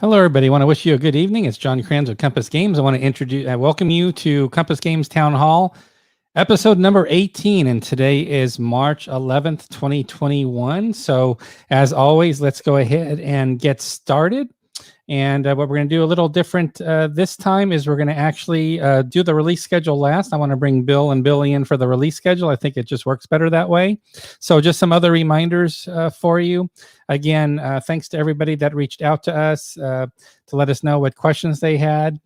Hello, everybody. I want to wish you a good evening. It's John Kranz of Compass Games. I want to welcome you to Compass Games Town Hall, episode number 18. And today is March 11th, 2021. So as always, let's go ahead and get started. And what we're going to do a little different this time is we're going to actually do the release schedule last. I want to bring Bill and Billy in for the release schedule. I think it just works better that way. So just some other reminders for you. Again, thanks to everybody that reached out to us to let us know what questions they had.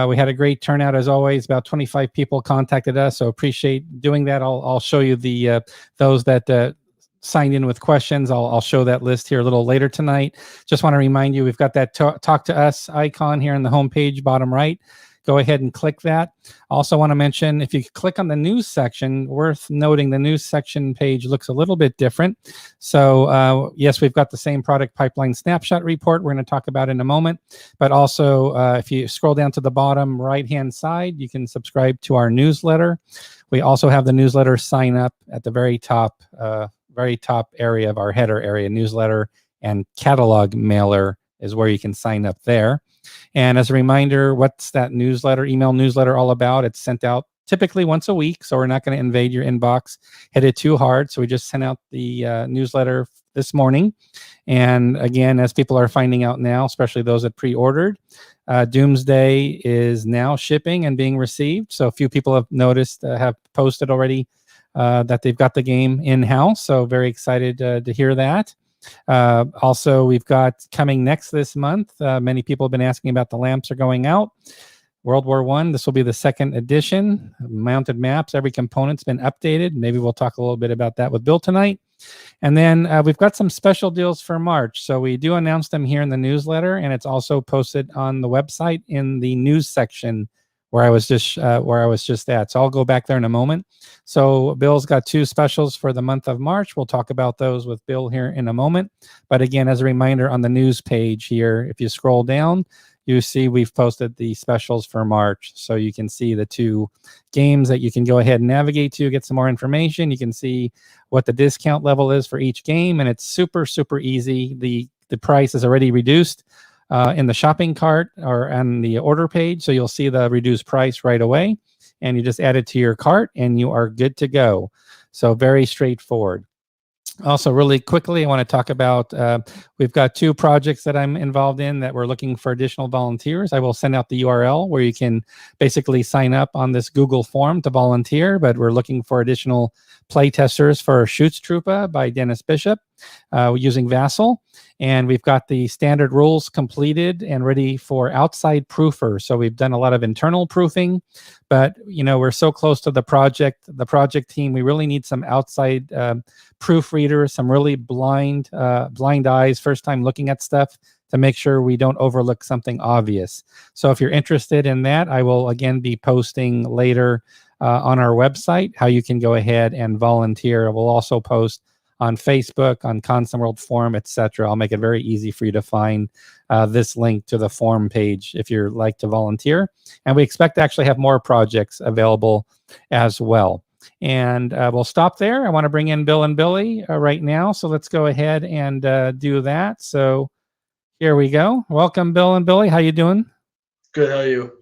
We had a great turnout as always. About 25 people contacted us, so appreciate doing that. I'll show you the those that signed in with questions. I'll show that list here a little later tonight. Just want to remind you, we've got that talk to us icon here in the homepage, bottom right. Go ahead and click that. Also want to mention, if you click on the news section, worth noting the news section page looks a little bit different. So yes, we've got the same product pipeline snapshot report we're going to talk about in a moment. But also, if you scroll down to the bottom right-hand side, you can subscribe to our newsletter. We also have the newsletter sign up at the very top area of our header area. Newsletter and catalog mailer is where you can sign up there. And as a reminder, what's that email newsletter all about? It's sent out typically once a week, so we're not going to invade your inbox, hit it too hard. So we just sent out the newsletter this morning. And again, as people are finding out now, especially those that pre-ordered, Doomsday is now shipping and being received. So a few people have noticed, have posted already that they've got the game in-house. So very excited to hear that. Also, we've got coming next this month, many people have been asking about the lamps are going out. World War I, this will be the second edition. Mounted maps, every component's been updated. Maybe we'll talk a little bit about that with Bill tonight. And then we've got some special deals for March. So we do announce them here in the newsletter, and it's also posted on the website in the news section where I was just at. So I'll go back there in a moment. So Bill's got two specials for the month of March. We'll talk about those with Bill here in a moment. But again, as a reminder, on the news page here, if you scroll down, you see we've posted the specials for March. So you can see the two games that you can go ahead and navigate to, get some more information. You can see what the discount level is for each game, and it's super, super easy. The price is already reduced in the shopping cart or on the order page. So you'll see the reduced price right away, and you just add it to your cart and you are good to go. So very straightforward. Also, really quickly, I want to talk about, we've got two projects that I'm involved in that we're looking for additional volunteers. I will send out the URL where you can basically sign up on this Google form to volunteer, but we're looking for additional play testers for Schutztruppe by Dennis Bishop using Vassal. And we've got the standard rules completed and ready for outside proofers. So we've done a lot of internal proofing, but we're so close to the project team. We really need some outside proofreaders, some really blind eyes, first time looking at stuff to make sure we don't overlook something obvious. So if you're interested in that, I will again be posting later on our website how you can go ahead and volunteer. We'll also post on Facebook, on Console World Forum, etc. I'll make it very easy for you to find this link to the forum page if you'd like to volunteer. And we expect to actually have more projects available as well. And we'll stop there. I want to bring in Bill and Billy right now. So let's go ahead and do that. So here we go. Welcome, Bill and Billy. How you doing? Good. How are you?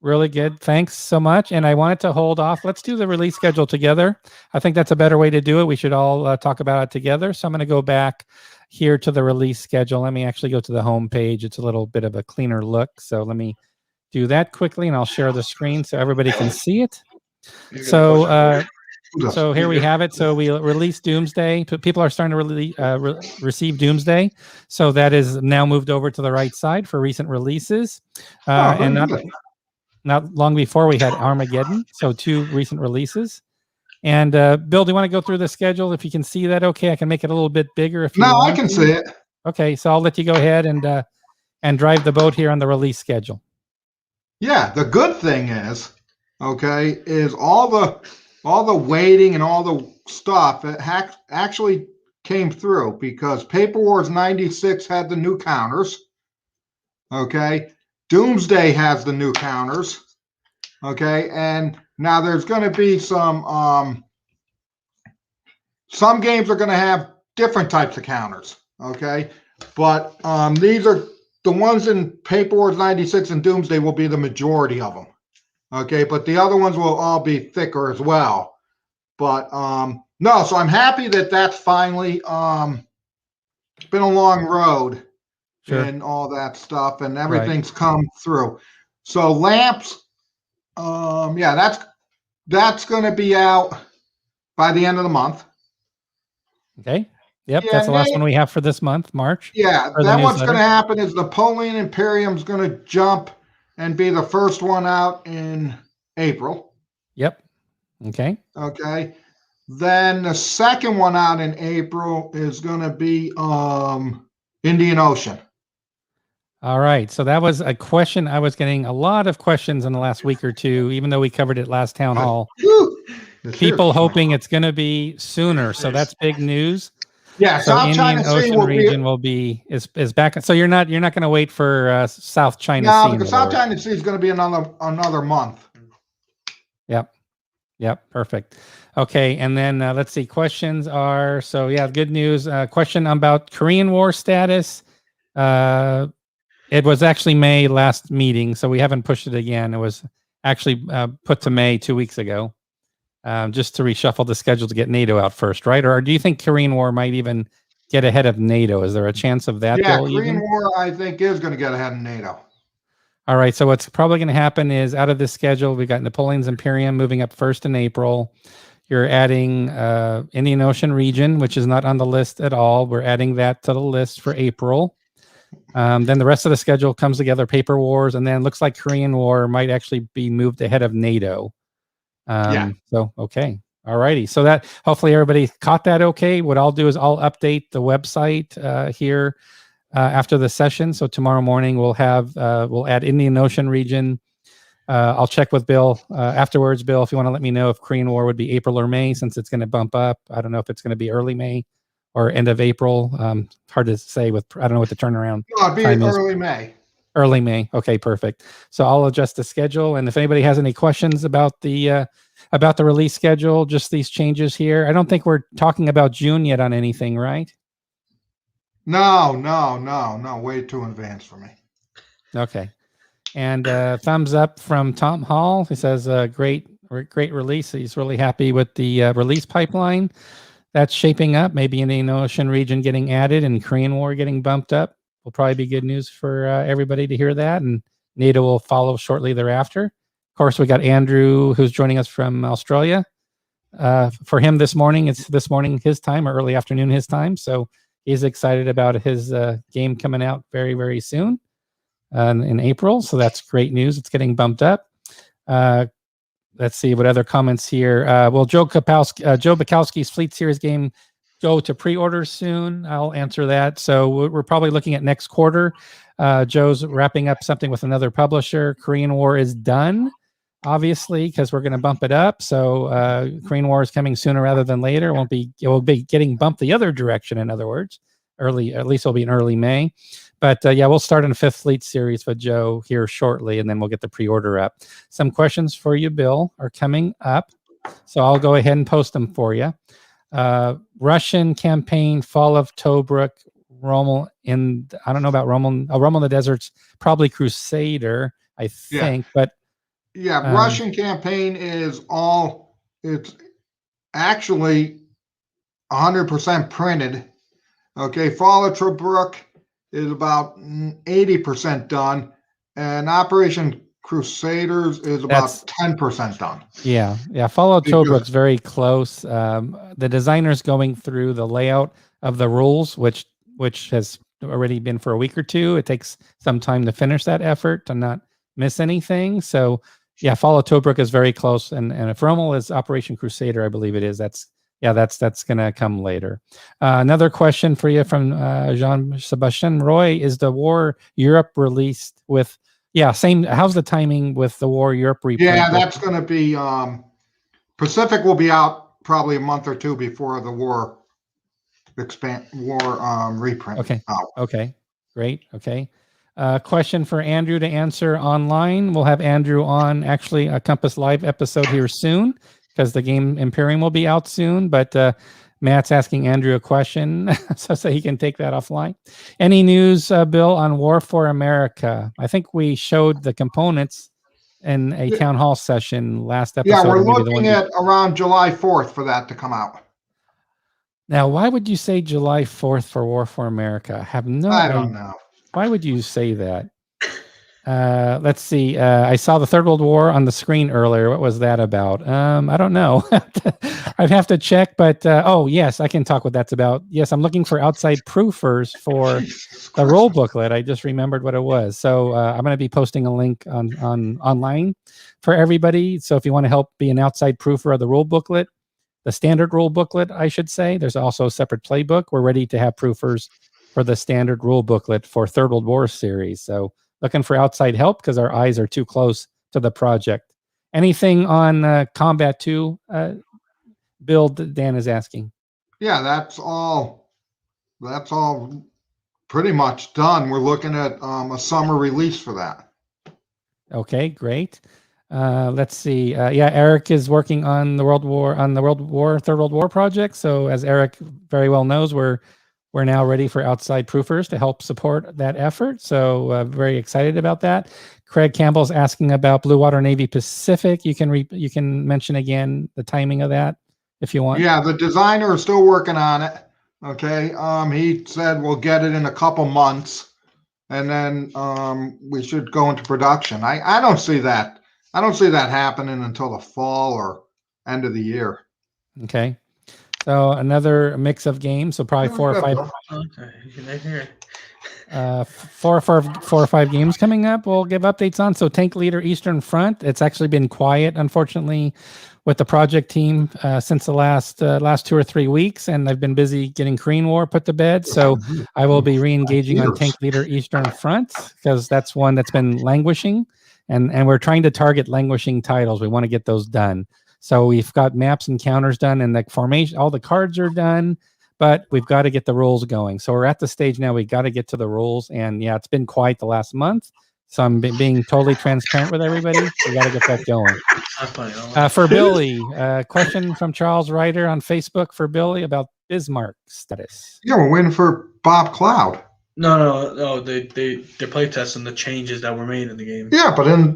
Really good. Thanks so much. And I wanted to hold off. Let's do the release schedule together. I think that's a better way to do it. We should all talk about it together. So I'm going to go back here to the release schedule. Let me actually go to the home page. It's a little bit of a cleaner look. So let me do that quickly, and I'll share the screen so everybody can see it. So here we have it. So we released Doomsday. People are starting to receive Doomsday. So that is now moved over to the right side for recent releases. And not long before we had Armageddon. So 2 recent releases. And Bill, do you want to go through the schedule? If you can see that, okay. I can make it a little bit bigger if you want. No, I can see it. Okay, so I'll let you go ahead and drive the boat here on the release schedule. Yeah, the good thing is, okay, is all the waiting and all the stuff that actually came through because Paper Wars 96 had the new counters. Okay, Doomsday has the new counters. Okay, and now there's going to be some games are going to have different types of counters. Okay, but these are the ones in Paper Wars 96 and Doomsday will be the majority of them. Okay, but the other ones will all be thicker as well. But no, so I'm happy that that's finally it's been a long road. Sure. And all that stuff, and everything's come through. So lamps, yeah, that's going to be out by the end of the month. Okay. Yep, yeah, that's the last one we have for this month, March. Yeah, then what's going to happen is Napoleon Imperium's going to jump and be the first one out in April. Yep. Okay. Okay. Then the second one out in April is going to be Indian Ocean. All right. So that was a question. I was getting a lot of questions in the last week or two, even though we covered it last town hall. People hoping it's going to be sooner. So that's big news. Yeah. So Indian Ocean region will be is back. So you're not going to wait for South China Sea. No, because South China Sea is going to be another month. Yep. Yep. Perfect. Okay. And then let's see. Questions are so yeah. Good news. Question about Korean War status. It was actually May last meeting, so we haven't pushed it again. It was actually put to May 2 weeks ago, just to reshuffle the schedule to get NATO out first, right? Or do you think Korean War might even get ahead of NATO? Is there a chance of that? Yeah, Korean War, I think, is going to get ahead of NATO. All right, so what's probably going to happen is out of this schedule, we got Napoleon's Imperium moving up first in April. You're adding Indian Ocean region, which is not on the list at all. We're adding that to the list for April. Then the rest of the schedule comes together, Paper Wars, and then it looks like Korean War might actually be moved ahead of NATO. Yeah. So, okay. All righty. So that hopefully everybody caught that okay. What I'll do is I'll update the website here after the session. So tomorrow morning we'll add Indian Ocean region. I'll check with Bill afterwards. Bill, if you want to let me know if Korean War would be April or May, since it's going to bump up. I don't know if it's going to be early May or end of April. Hard to say I don't know what the turnaround. No, it'd be early May. Early May. Okay, perfect. So I'll adjust the schedule. And if anybody has any questions about the release schedule, just these changes here. I don't think we're talking about June yet on anything, right? No. Way too advanced for me. Okay. And thumbs up from Tom Hall. He says, great release. He's really happy with the release pipeline. That's shaping up. Maybe Indian Ocean region getting added and Korean War getting bumped up will probably be good news for everybody to hear that. And NATO will follow shortly thereafter. Of course, we got Andrew, who's joining us from Australia. For him this morning, it's this morning his time or early afternoon his time. So he's excited about his game coming out very, very soon in April. So that's great news. It's getting bumped up. Let's see what other comments here. Will Joe Bukowski's Fleet Series game go to pre-order soon? I'll answer that. So we're probably looking at next quarter. Joe's wrapping up something with another publisher. Korean War is done. obviously, because we're going to bump it up. So Korean War is coming sooner rather than later. It will be getting bumped the other direction. In other words, at least it'll be in early May. But yeah, we'll start in a Fifth Fleet series with Joe here shortly, and then we'll get the pre-order up. Some questions for you, Bill, are coming up, so I'll go ahead and post them for you. Russian campaign, fall of Tobruk, Rommel in, I don't know about Rommel. Rommel in the Desert's probably Crusader, I think, but yeah, Russian campaign is it's actually 100% printed. Okay, fall of Tobruk is about 80% done, and Operation Crusaders is about 10% done. Yeah, Fall of Tobruk's very close. The designer's going through the layout of the rules, which has already been for a week or two. It takes some time to finish that effort to not miss anything. So yeah, Fall of Tobruk is very close, and if Rommel is Operation Crusader, I believe it is. That's going to come later. Another question for you from Jean-Sebastien Roy: is the War Europe released with? Yeah, same. How's the timing with the War Europe reprint? Yeah, that's going to be Pacific will be out probably a month or two before the War reprint. Okay. Out. Okay. Great. Okay. Question for Andrew to answer online. We'll have Andrew on actually a Compass Live episode here soon, because the game Imperium will be out soon. But Matt's asking Andrew a question so he can take that offline. Any news, Bill, on War for America? I think we showed the components in a town hall session last episode. Yeah, we're looking at around July 4th for that to come out. Now, why would you say July 4th for War for America? I don't know. Why would you say that? Let's see. I saw the Third World War on the screen earlier. What was that about? I don't know. I'd have to check, but oh yes, I can talk what that's about. Yes, I'm looking for outside proofers for the rule booklet. I just remembered what it was. So I'm going to be posting a link on online for everybody. So if you want to help be an outside proofer of the rule booklet, the standard rule booklet, I should say, there's also a separate playbook. We're ready to have proofers for the standard rule booklet for Third World War series. So looking for outside help because our eyes are too close to the project. Anything on Combat 2, Bill, Dan is asking? Yeah, that's all pretty much done. We're looking at a summer release for that. Okay, great. Let's see. Yeah, Eric is working on the Third World War project. So as Eric very well knows, we're now ready for outside proofers to help support that effort. So very excited about that. Craig Campbell's asking about Blue Water Navy Pacific. You can mention again the timing of that if you want. Yeah, the designer is still working on it. Okay. He said we'll get it in a couple months, and then we should go into production. I don't see that. I don't see that happening until the fall or end of the year. Okay. So another mix of games. So probably 4 or 5. Okay. 4 or 5 games coming up. We'll give updates on. So Tank Leader Eastern Front. It's actually been quiet, unfortunately, with the project team since the last 2 or 3 weeks, and I've been busy getting Korean War put to bed. So I will be re-engaging on Tank Leader Eastern Front because that's one that's been languishing, and we're trying to target languishing titles. We want to get those done. So we've got maps and counters done, and the formation, all the cards are done, but we've got to get the rules going. So we're at the stage now. We got to get to the rules, and yeah, it's been quiet the last month. So I'm being totally transparent with everybody. We got to get that going. For Billy, question from Charles Ryder on Facebook for Billy about Bismarck status. Yeah, we're waiting for Bob Cloud. No. They're playtesting the changes that were made in the game. Yeah, but then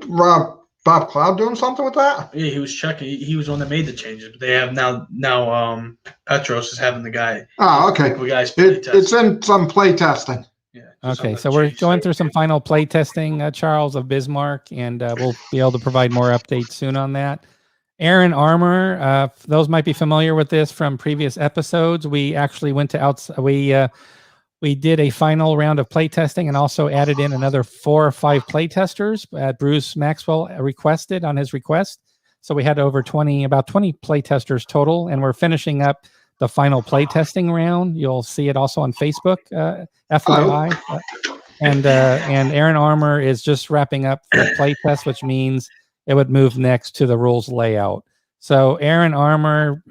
Bob Cloud doing something with that? Yeah, he was checking. He was the one that made the changes. But they have now Petros is having the guy. Oh, okay. It's in some play testing. Yeah. Okay, so we're going through some final play testing, Charles, of Bismarck, and we'll be able to provide more updates soon on that. Aaron Armour, those might be familiar with this from previous episodes. We actually went to we did a final round of play testing and also added in another 4 or 5 play testers. Bruce Maxwell requested on his request. So we had about 20 play testers total, and we're finishing up the final play testing round. You'll see it also on Facebook, FYI. And Aaron Armour is just wrapping up the play test, which means it would move next to the rules layout. So air and armor,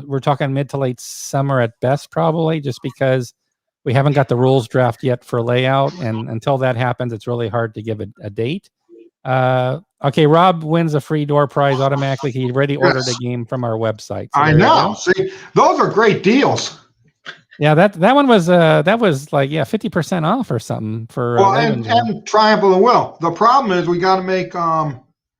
we're talking mid to late summer at best, probably, just because we haven't got the rules draft yet for layout. And until that happens, it's really hard to give a date. Okay, Rob wins a free door prize automatically. He already ordered a game from our website. So I know. See, those are great deals. Yeah, that one was like 50% off or something for well, and Triumph of the Will. The problem is we got to make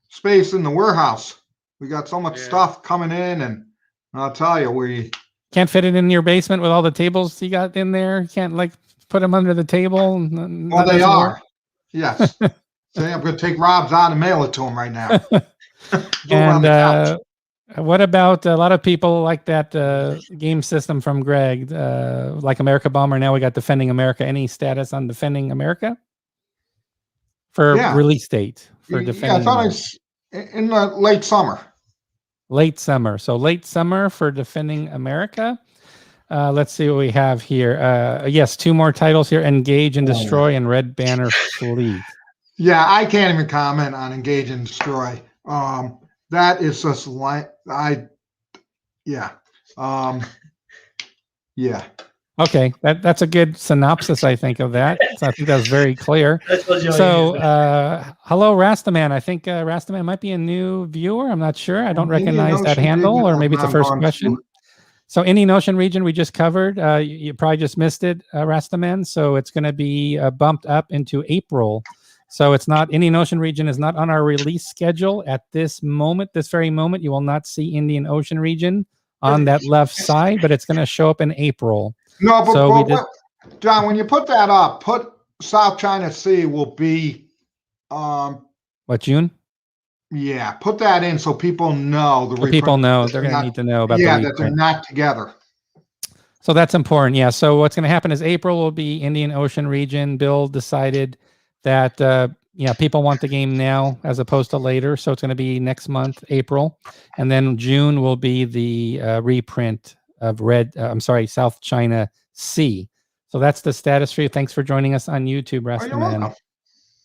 space in the warehouse. We got so much stuff coming in, and I'll tell you, we can't fit it in your basement with all the tables you got in there. You can't like put them under the table. Well, they are. Yes. See, I'm going to take Rob's out and mail it to him right now. And what about a lot of people like that game system from Greg, like America Bomber? Now we got Defending America. Any status on Defending America for release date for Defending? Yeah, I thought it's in the late summer. Late summer. So late summer for Defending America. Let's see what we have here. Yes, 2 more titles here: Engage and Destroy and Red Banner Fleet. Yeah, I can't even comment on Engage and Destroy. That is just like yeah. Okay, that's a good synopsis, I think, of that. So I think that was very clear. So, hello, Rastaman. I think Rastaman might be a new viewer. I'm not sure. I don't recognize that handle, or maybe it's the first question. So, Indian Ocean region we just covered. You probably just missed it, Rastaman. So it's going to be bumped up into April. So it's not, Indian Ocean region is not on our release schedule at this moment. This very moment, you will not see Indian Ocean region on that left side, but it's going to show up in April. No, but John, when you put that up, put South China Sea will be what, June? Yeah, put that in so people know. People know. They're going to need to know about that they're not together. So that's important. Yeah. So what's going to happen is April will be Indian Ocean region. Bill decided that people want the game now as opposed to later. So it's going to be next month, April. And then June will be the reprint of South China Sea. So that's the status for you. Thanks for joining us on YouTube, Rastaman.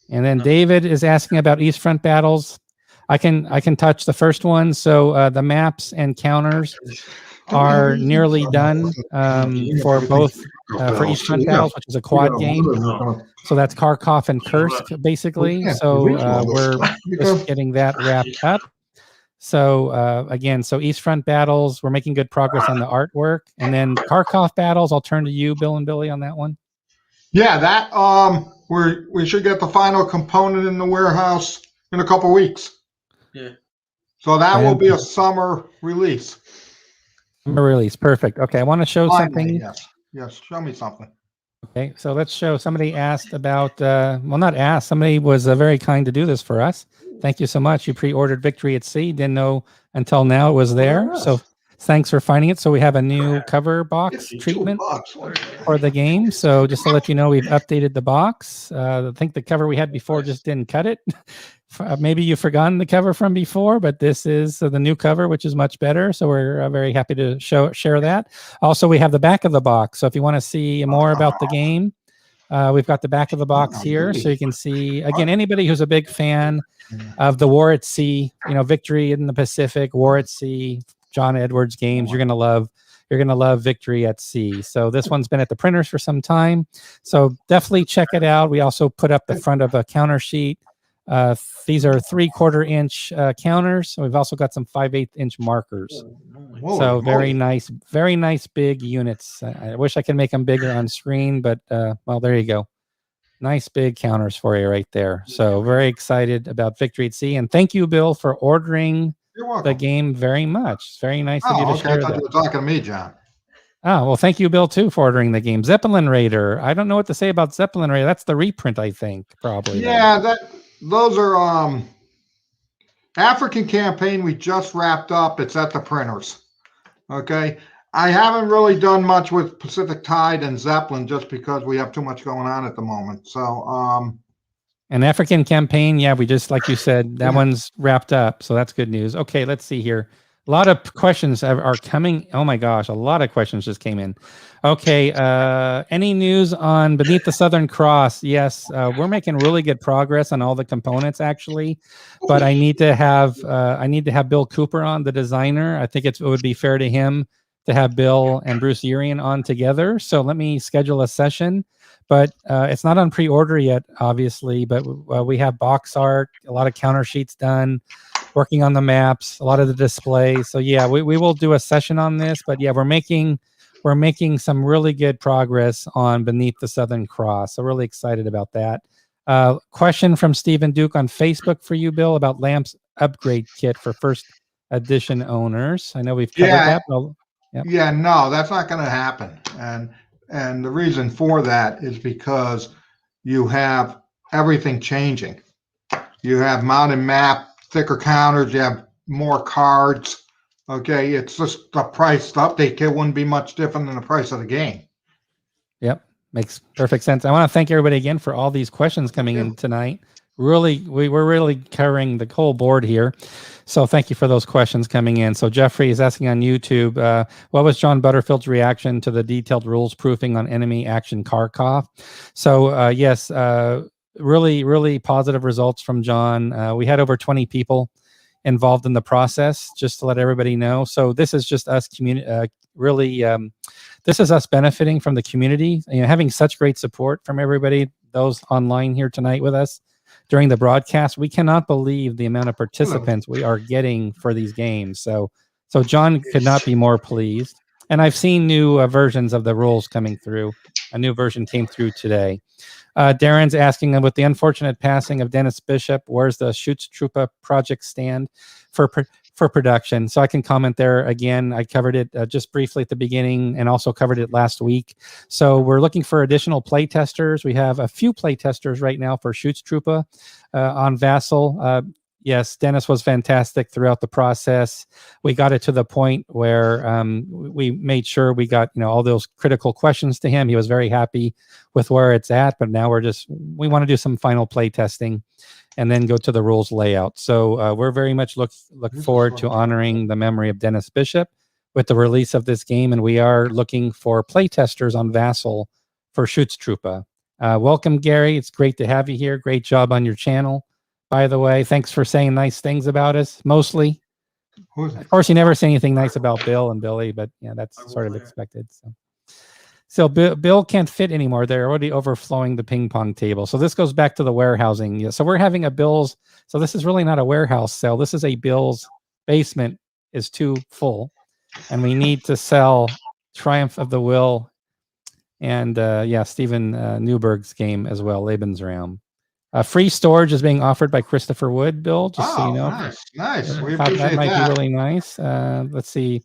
And then David is asking about East Front battles. I can touch the first one. So the maps and counters are nearly done for both for East Front battles, which is a quad game. So that's Kharkov and Kursk, basically. So we're just getting that wrapped up. So again, so East Front battles, we're making good progress on the artwork. And then Kharkov battles, I'll turn to you, Bill and Billy, on that one. Yeah, that we should get the final component in the warehouse in a couple weeks. Yeah. So that will be a summer release. Summer release, perfect. Okay, I want to show something. Yes, show me something. Okay, so let's show. Somebody asked about, not asked, somebody was very kind to do this for us. Thank you so much. You pre-ordered Victory at Sea. Didn't know until now it was there. So thanks for finding it. So we have a new cover box treatment for the game. So just to let you know, we've updated the box. I think the cover we had before just didn't cut it. Maybe you've forgotten the cover from before, but this is the new cover, which is much better. So we're very happy to share that. Also, we have the back of the box. So if you want to see more about the game, we've got the back of the box here. So you can see, again, anybody who's a big fan of the War at Sea, Victory in the Pacific, War at Sea, John Edwards games, you're going to love Victory at Sea. So this one's been at the printers for some time. So definitely check it out. We also put up the front of a counter sheet. These are 3/4 inch counters. So we've also got some 5/8 inch markers. So very nice big units. I wish I could make them bigger on screen, but well, there you go. Nice big counters for you right there. So very excited about Victory at Sea. And thank you, Bill, for ordering the game very much. It's very nice of you to share I thought you were talking to me, John. Oh, well, thank you, Bill, too, for ordering the game. Zeppelin Raider. I don't know what to say about Zeppelin Raider. That's the reprint, I think, probably. Yeah, those are African campaign we just wrapped up. It's at the printers. Okay. I haven't really done much with Pacific Tide and Zeppelin just because we have too much going on at the moment. So an African campaign, yeah, we just, like you said, that one's wrapped up. So that's good news. Okay, let's see here. A lot of questions are coming. Oh my gosh, a lot of questions just came in. Okay, any news on Beneath the Southern Cross? Yes, we're making really good progress on all the components actually, but I need to have Bill Cooper on, the designer. I think it would be fair to him to have Bill and Bruce Urian on together. So let me schedule a session, but it's not on pre-order yet, obviously. But we have box art, a lot of counter sheets done, working on the maps, a lot of the displays. So yeah, we will do a session on this, but yeah, we're making some really good progress on Beneath the Southern Cross. So really excited about that. Question from Stephen Duke on Facebook for you, Bill, about Lamps upgrade kit for first edition owners. I know we've covered that. But yep. Yeah, no, that's not going to happen. And the reason for that is because you have everything changing. You have mounted map, thicker counters, you have more cards. Okay, it's just the price. The update kit wouldn't be much different than the price of the game. Yep, makes perfect sense. I want to thank everybody again for all these questions coming in tonight. Really, we're really covering the whole board here. So thank you for those questions coming in. So Jeffrey is asking on YouTube, what was John Butterfield's reaction to the detailed rules proofing on enemy action Kharkov? So yes, really, really positive results from John. We had over 20 people involved in the process, just to let everybody know. So this is just us this is us benefiting from the community, having such great support from everybody, those online here tonight with us during the broadcast. We cannot believe the amount of participants we are getting for these games. So John could not be more pleased. And I've seen new versions of the rules coming through. A new version came through today. Darren's asking, with the unfortunate passing of Dennis Bishop, where's the Schutztruppe project stand for production? So I can comment there again. I covered it just briefly at the beginning and also covered it last week. So we're looking for additional play testers. We have a few play testers right now for Schutztruppe on Vassal. Yes, Dennis was fantastic throughout the process. We got it to the point where we made sure we got all those critical questions to him. He was very happy with where it's at, but now we want to do some final play testing and then go to the rules layout. So we're very much look forward to honoring the memory of Dennis Bishop with the release of this game, and we are looking for play testers on Vassal for Schutztruppe. Welcome, Gary. It's great to have you here. Great job on your channel. By the way, thanks for saying nice things about us, mostly. Of course, you never say anything nice about Bill and Billy, but yeah, that's sort of expected. So Bill can't fit anymore. They're already overflowing the ping pong table. So this goes back to the warehousing. Yeah, so we're having a Bill's. So this is really not a warehouse sale. This is a Bill's basement is too full, and we need to sell Triumph of the Will and Stephen Newberg's game as well, Lebensraum. Free storage is being offered by Christopher Wood, Bill, just so you know. Nice. We appreciate that. Might be really nice. Let's see.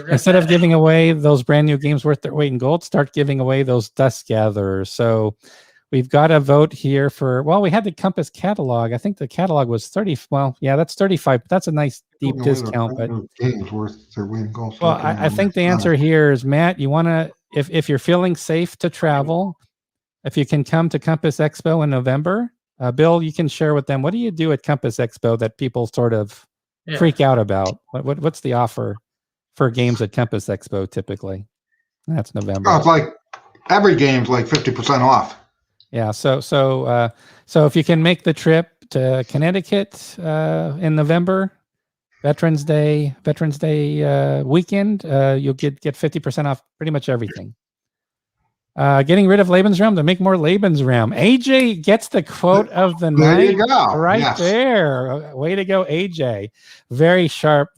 Instead of giving away those brand new games worth their weight in gold, start giving away those Dust Gatherers. So we've got a vote here for, we had the Compass catalog. I think the catalog was 30. Well, yeah, that's 35. That's a nice deep discount. But games worth their weight in gold. Well, I think the answer here is, Matt, you want to, if you're feeling safe to travel, if you can come to Compass Expo in November, Bill, you can share with them, what do you do at Compass Expo that people sort of freak out about? What's the offer for games at Compass Expo typically? That's November. Oh, it's like every game's like 50% off. Yeah. So if you can make the trip to Connecticut in November, Veterans Day weekend, you'll get 50% off pretty much everything. Getting rid of Lebensraum to make more Lebensraum. AJ gets the quote of the night. There you go. Right there. Way to go, AJ. Very sharp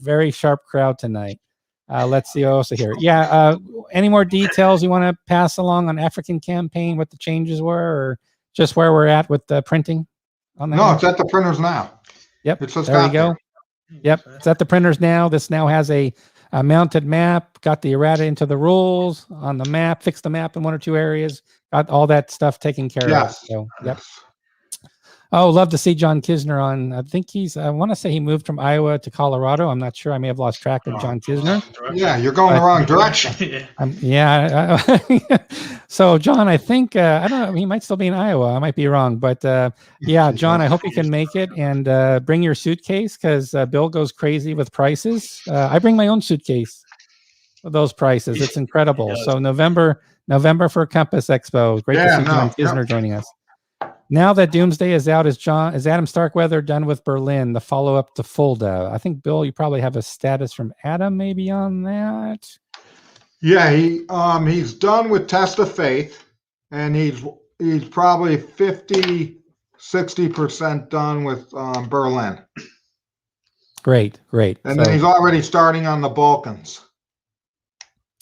crowd tonight. Let's see what else here. Yeah. Any more details you want to pass along on African Campaign, what the changes were, or just where we're at with the printing? No, it's at the printers now. Yep. There you go. Yep. It's at the printers now. This now has a mounted map, got the errata into the rules on the map, fixed the map in one or two areas, got all that stuff taken care of. So, yep. Oh, love to see John Kisner on. I think I want to say he moved from Iowa to Colorado. I'm not sure. I may have lost track of John Kisner. Yeah, you're going the wrong direction. Yeah. So, John, I think, I don't know, he might still be in Iowa. I might be wrong. But yeah, John, I hope you can make it and bring your suitcase because Bill goes crazy with prices. I bring my own suitcase with those prices. It's incredible. So November for Compass Expo. Great to see John Kisner joining us. Now that Doomsday is out, is Adam Starkweather done with Berlin, the follow-up to Fulda? I think, Bill, you probably have a status from Adam maybe on that. Yeah, he's done with Test of Faith, and he's probably 50-60% done with Berlin. Great. And then he's already starting on the Balkans,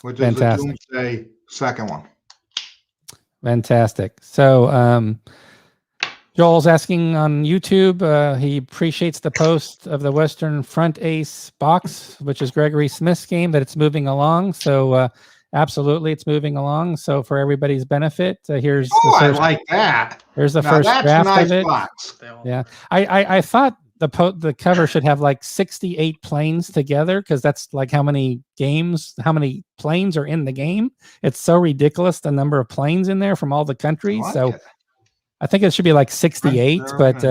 which is the Doomsday second one. Fantastic. So Joel's asking on YouTube, he appreciates the post of the Western Front Ace box, which is Gregory Smith's game, that it's moving along. So absolutely, it's moving along. So for everybody's benefit, here's the first, I like that. Here's the first draft nice of it. box. Yeah, I thought the cover should have like 68 planes together because that's like how many planes are in the game. It's so ridiculous, the number of planes in there from all the countries. So I think it should be like 68, but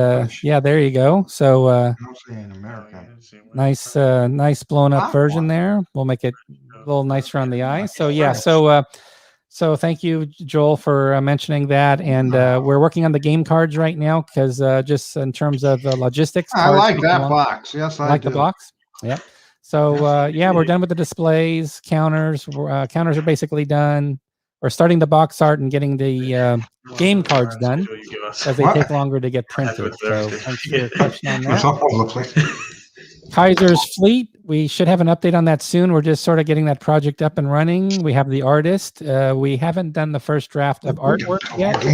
yeah, there you go. So nice blown up version there. We'll make it a little nicer on the eye. So yeah, so thank you, Joel, for mentioning that. And we're working on the game cards right now because just in terms of logistics. I like that box. Yes, I like do. The box. Yeah. So yeah, we're done with the displays, counters. Counters are basically done. We're starting the box art and getting the game cards done because they take longer to get printed. So thanks for your question on that. Kaiser's Fleet, we should have an update on that soon. We're just sort of getting that project up and running. We have the artist. We haven't done the first draft of artwork yet,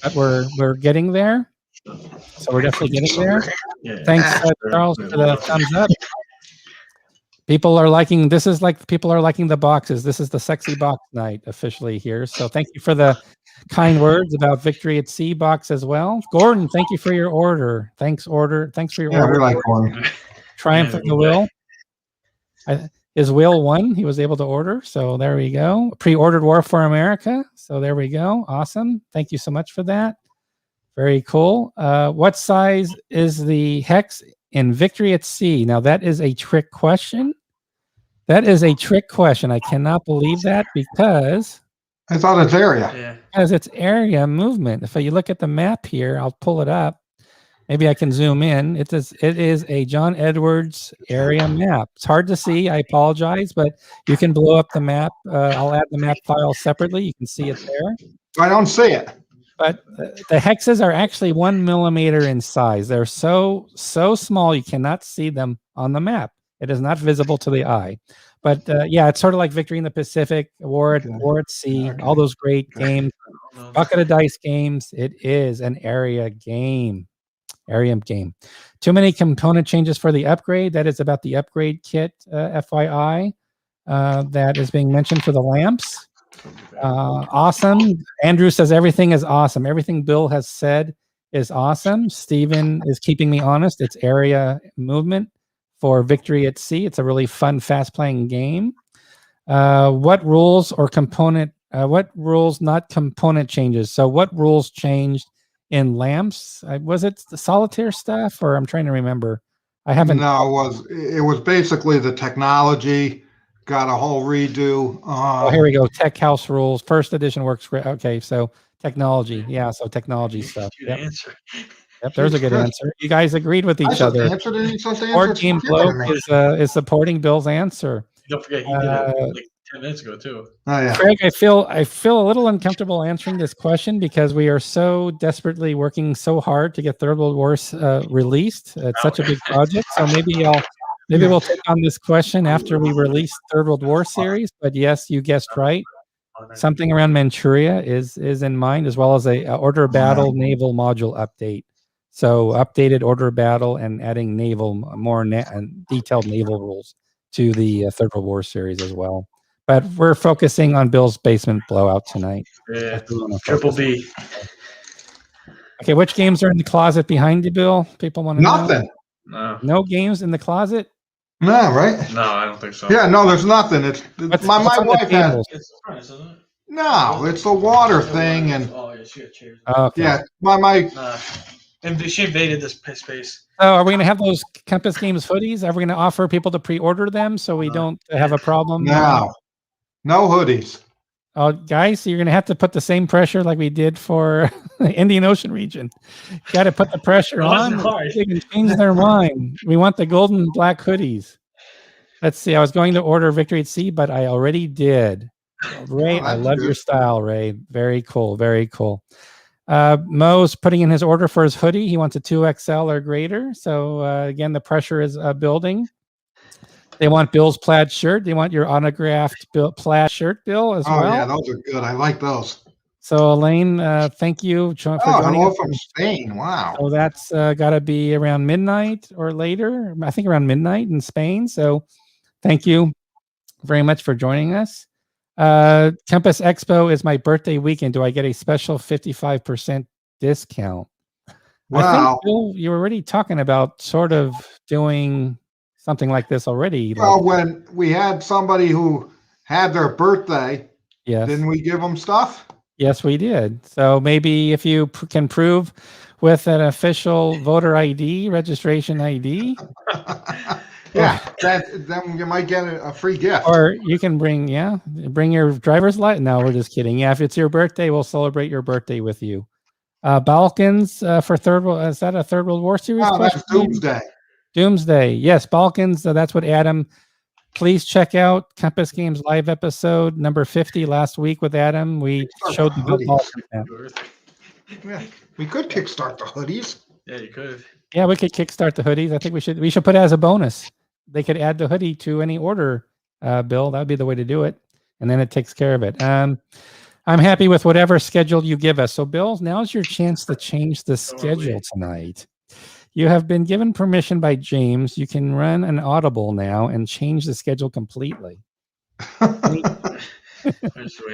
but we're getting there. So we're definitely getting there. Thanks, Charles, for the thumbs up. People are liking, people are liking the boxes. This is the sexy box night officially here. So thank you for the kind words about Victory at Sea box as well. Gordon, thank you for your order. Thanks for your order. We like Gordon. Triumph of the Will. His will won. He was able to order. So there we go. Pre-ordered War for America. So there we go. Awesome. Thank you so much for that. Very cool. What size is the hex in Victory at Sea? Now that is a trick question. That is a trick question. I cannot believe that because I thought it's area. Yeah. Because it's area movement. If you look at the map here, I'll pull it up. Maybe I can zoom in. It is a John Edwards area map. It's hard to see. I apologize, but you can blow up the map. I'll add the map file separately. You can see it there. I don't see it. But the hexes are actually 1 millimeter in size. They're so small you cannot see them on the map. It is not visible to the eye. But yeah, it's sort of like Victory in the Pacific, War at Sea, all those great games, bucket of dice games. It is an area game. Too many component changes for the upgrade. That is about the upgrade kit, FYI, that is being mentioned for the lamps. Awesome. Andrew says everything is awesome. Everything Bill has said is awesome. Stephen is keeping me honest. It's area movement for Victory at Sea. It's a really fun, fast-playing game. What rules or component? What rules, not component changes? So what rules changed in lamps? Was it the solitaire stuff, or I'm trying to remember? I haven't. No, it was basically the technology got a whole redo. Oh, here we go. Tech house rules. First edition works great. Okay, so technology. Yeah, so technology stuff. Yep, there's a good answer. You guys agreed with each other. Board Game Bloke is supporting Bill's answer. Don't forget, he did it like 10 minutes ago too. Oh, yeah. Craig, I feel a little uncomfortable answering this question because we are so desperately working so hard to get Third World War released. It's such a big project, so maybe we'll take on this question after we release Third World War series. But yes, you guessed right. Something around Manchuria is in mind, as well as a Order of Battle naval module update. So updated Order of Battle and adding more detailed naval rules to the Third World War series as well. But we're focusing on Bill's basement blowout tonight. Yeah, Triple B. Okay, which games are in the closet behind you, Bill? People want to know. Nothing. No games in the closet? No, right? No, I don't think so. Yeah, no, there's nothing. It's What's my on the wife has. tables? It's the furnace, isn't it? No, it's the water thing, and Oh, yeah, she got chairs. Okay. yeah, my And she invaded this space. So are we going to have those Compass Games hoodies? Are we going to offer people to pre-order them so we don't have a problem? no hoodies. Oh, guys, so you're going to have to put the same pressure like we did for the Indian Ocean region. Got to put the pressure It on. wasn't hard. They can change their mind. We want the golden and black hoodies. Let's see. I was going to order Victory at Sea, but I already did. Ray, Oh, I that's love good. your style, Ray. Very cool. Very cool. Mo's putting in his order for his hoodie. He wants a 2XL or greater. So again, the pressure is building. They want Bill's plaid shirt. They want your autographed plaid shirt, Bill, as Oh well. yeah, those are good. I like those. So Elaine, thank you for joining hello us. from Spain. Wow. So that's got to be around midnight or later. I think around midnight in Spain. So thank you very much for joining us. Compass Expo is my birthday weekend. Do I get a special 55% discount? I Wow. think, Bill, you were already talking about sort of doing something like this already. Well, when we had somebody who had their birthday, Yes. didn't we give them stuff? Yes, we did. So maybe if you can prove with an official voter ID, registration ID. Yeah, then you might get a free gift. Or you can bring your driver's license. No, we're just kidding. Yeah, if it's your birthday, we'll celebrate your birthday with you. Balkans for Third World. Is that a Third World War series? Oh, that's Doomsday. Doomsday. Yes, Balkans. That's what Adam. Please check out Compass Games live episode number 50 last week with Adam. We showed the hoodies. Yeah, we could kickstart the hoodies. Yeah, you could. Yeah, we could kickstart the hoodies. I think we should put it as a bonus. They could add the hoodie to any order, Bill. That would be the way to do it, and then it takes care of it. I'm happy with whatever schedule you give us. So, Bill, now's your chance to change the schedule tonight. You have been given permission by James. You can run an audible now and change the schedule completely.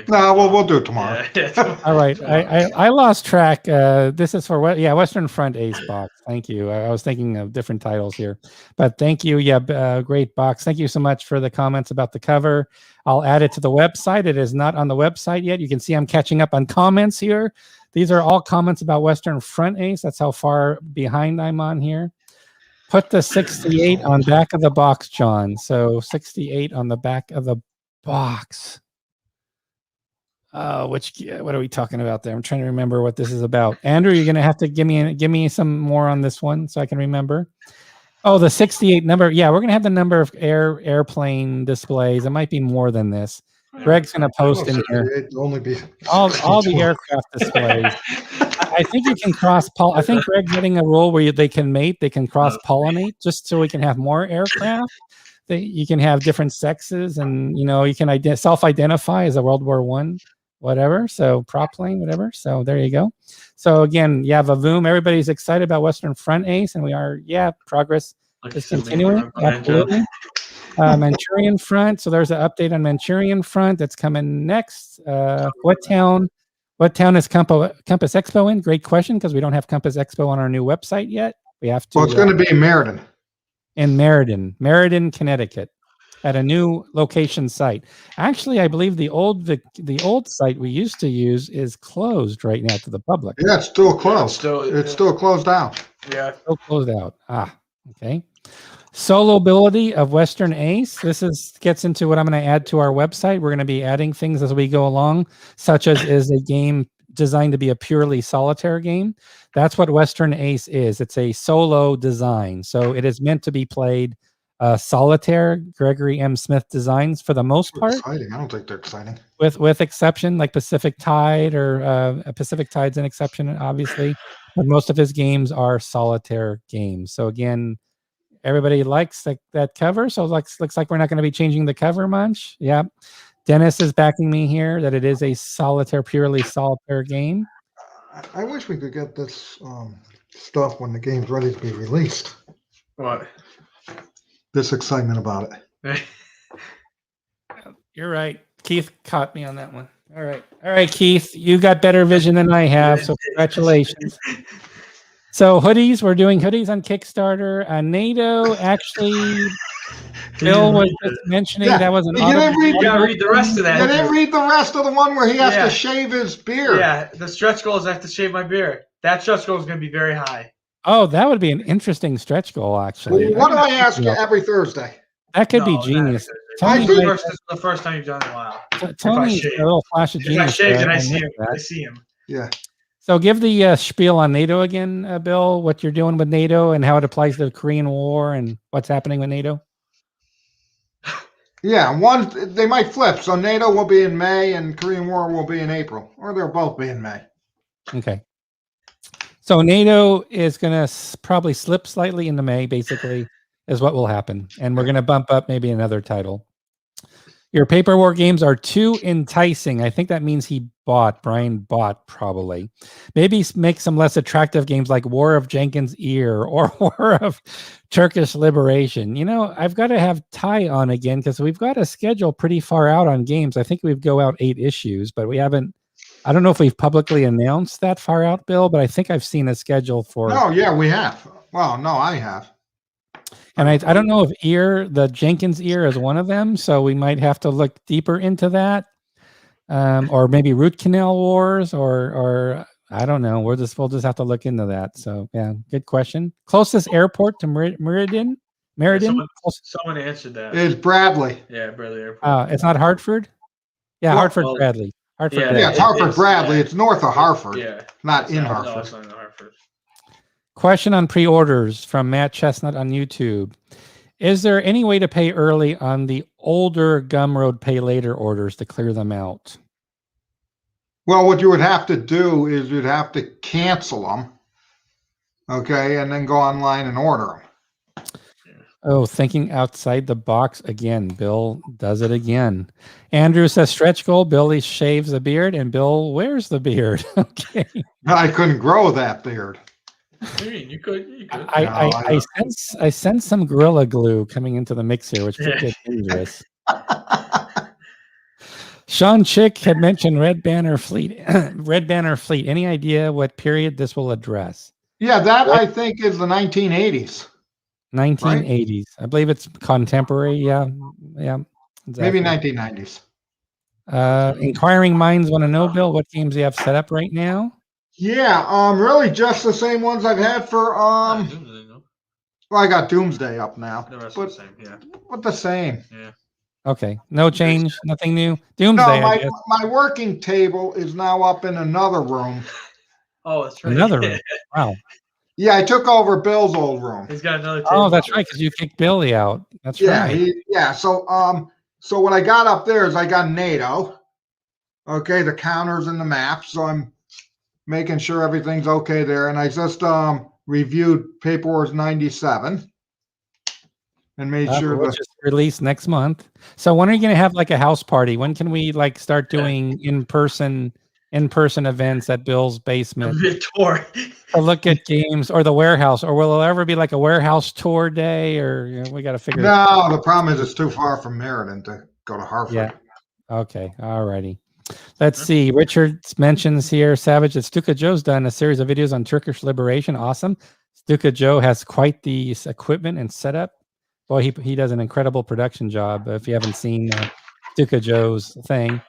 No, we'll do it tomorrow. Yeah. All right. I lost track. This is for Western Front Ace box. Thank you. I was thinking of different titles here, but thank you. Yeah, great box. Thank you so much for the comments about the cover. I'll add it to the website. It is not on the website yet. You can see I'm catching up on comments here. These are all comments about Western Front Ace. That's how far behind I'm on here. Put the 68 on back of the box, John. So 68 on the back of the box. What are we talking about there? I'm trying to remember what this is about. Andrew, you're gonna have to give me some more on this one so I can remember. Oh, the 68 number. Yeah, we're gonna have the number of airplane displays. It might be more than this. Greg's gonna post in here Only be all the aircraft displays. I think you can I think Greg's getting a rule where they can cross pollinate just so we can have more aircraft. You can have different sexes, and you can self-identify as a World War I, whatever. So prop plane, whatever. So there you go. So again, you have a Voom. Everybody's excited about Western Front Ace, and we are. Yeah, progress is continuing. Absolutely. Manchurian Front. So there's an update on Manchurian Front that's coming next. What town is Compass Expo in? Great question, because we don't have Compass Expo on our new website yet. We have to. Well, it's going to be in Meriden. In Meriden, Connecticut, at a new location site. Actually, I believe the old site we used to use is closed right now to the public. Yeah, it's still closed. It's still closed out. Yeah, still closed out. Okay. Soloability of Western Ace. This gets into what I'm going to add to our website. We're going to be adding things as we go along, such as is a game designed to be a purely solitaire game. That's what Western Ace is. It's a solo design. So it is meant to be played solitaire. Gregory M. Smith designs for the most part. Exciting. I don't think they're exciting. With exception, like Pacific Tide or Pacific Tide's an exception, obviously. But most of his games are solitaire games. So again, everybody likes that cover. So looks like we're not going to be changing the cover much. Yeah. Dennis is backing me here that it is a purely solitaire game. I wish we could get this stuff when the game's ready to be released. What? This excitement about it. You're right. Keith caught me on that one. All right, Keith, you got better vision than I have, so congratulations. So hoodies, we're doing hoodies on Kickstarter. NATO, actually, Bill was just mentioning Yeah, that was an you didn't read- You gotta read the rest of that. You didn't read the rest of the one where he has Yeah. to shave his beard. Yeah, the stretch goal is I have to shave my beard. That stretch goal is going to be very high. Oh, that would be an interesting stretch goal, actually. What do I ask you every Thursday? That could be No, genius. I Tony, think- This is the first time you've done it in a while. Tony's shave. a little flash of If I genius. shaved there. and I missed see him. that. I see him. Yeah. So give the spiel on NATO again, Bill, what you're doing with NATO and how it applies to the Korean War and what's happening with NATO. Yeah, they might flip. So NATO will be in May and Korean War will be in April, or they'll both be in May. Okay. So NATO is going to probably slip slightly into May, basically, is what will happen. And we're going to bump up maybe another title. Your paper war games are too enticing. I think that means Brian bought probably. Maybe make some less attractive games like War of Jenkins' Ear or War of Turkish Liberation. You know, I've got to have Ty on again because we've got a schedule pretty far out on games. I think we've go out 8 issues, but we haven't. I don't know if we've publicly announced that far out, Bill, but I think I've seen a schedule for. Oh, yeah, we have. Well, no, I have. And I don't know if the Jenkins Ear is one of them, so we might have to look deeper into that, or maybe Root Canal Wars, or I don't know. We'll just have to look into that. So yeah, good question. Closest airport to Meriden? Someone answered that. It's Bradley. Yeah, Bradley Airport. It's not Hartford. Yeah, Well, Hartford Bradley. Hartford. yeah, Bradley. Yeah, it's Hartford Bradley. It's north of Hartford. Yeah. Not in No, Hartford. it's not in Hartford. Question on pre-orders from Matt Chestnut on YouTube. Is there any way to pay early on the older Gumroad Pay Later orders to clear them out? Well, what you would have to do is you'd have to cancel them, okay, and then go online and order them. Oh, thinking outside the box again. Bill does it again. Andrew says stretch goal. Billy shaves the beard, and Bill wears the beard. Okay. I couldn't grow that beard. What do you mean? You could. I sense some Gorilla Glue coming into the mix here, which could get dangerous. Sean Chick had mentioned Red Banner Fleet. Red Banner Fleet. Any idea what period this will address? Yeah, that I think is the 1980s. 1980s. Right? I believe it's contemporary. Yeah. Exactly. Maybe 1990s. Inquiring minds want to know, Bill, what games do you have set up right now? Yeah, really just the same ones I've had for well, I got Doomsday up now. The rest but the same, yeah. What the same? Yeah. Okay. No change, nothing new. Doomsday. No, my working table is now up in another room. Oh, that's right. Another room. Wow. Yeah, I took over Bill's old room. He's got another table. Oh, that's right, because you kicked Billy out. That's right. So what I got up there is I got NATO. Okay, the counters and the maps. So I'm making sure everything's okay there. And I just reviewed Paper Wars 97 and made sure which is released next month. So when are you going to have like a house party? When can we like start doing in-person events at Bill's basement tour to look at games, or the warehouse, or will there ever be like a warehouse tour day, or we got to figure it out? No, the problem is it's too far from Meriden to go to Hartford. Yeah. Okay. All righty. Let's see. Richard mentions here, Savage, that Stuka Joe's done a series of videos on Turkish liberation. Awesome. Stuka Joe has quite the equipment and setup. Boy, he does an incredible production job. If you haven't seen Stuka Joe's thing.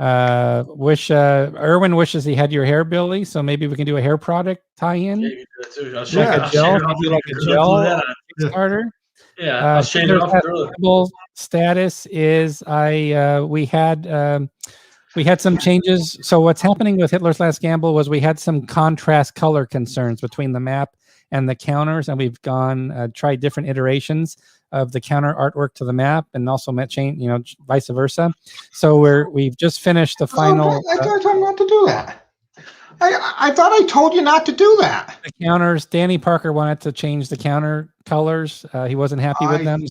Erwin wishes he had your hair, Billy, so maybe we can do a hair product tie-in. Yeah, you can do that too. Like a gel, do like a gel Kickstarter. Yeah, I'll shade it off. Status is we had some changes. So what's happening with Hitler's Last Gamble was we had some contrast color concerns between the map and the counters, and we've tried different iterations of the counter artwork to the map, and also vice versa. So we've just finished the final. I told you not to do that. I thought I told you not to do that. The counters. Danny Parker wanted to change the counter colors. He wasn't happy with them.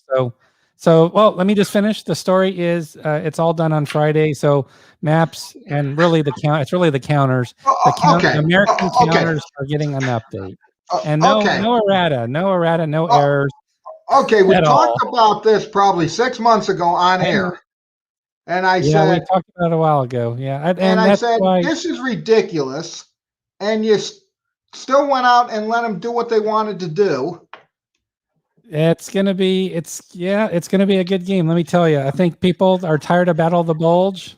Well, let me just finish. The story is it's all done on Friday. So maps and really it's really the counters. The American counters are getting an update. And no errata, no errors. Okay, we talked about this probably 6 months ago on air. And I Yeah, we said, talked about it a while ago. Yeah, and and I that's said, why this is ridiculous. And you still went out and let them do what they wanted to do. it's gonna be. It's gonna be a good game. Let me tell you. I think people are tired of Battle of the Bulge,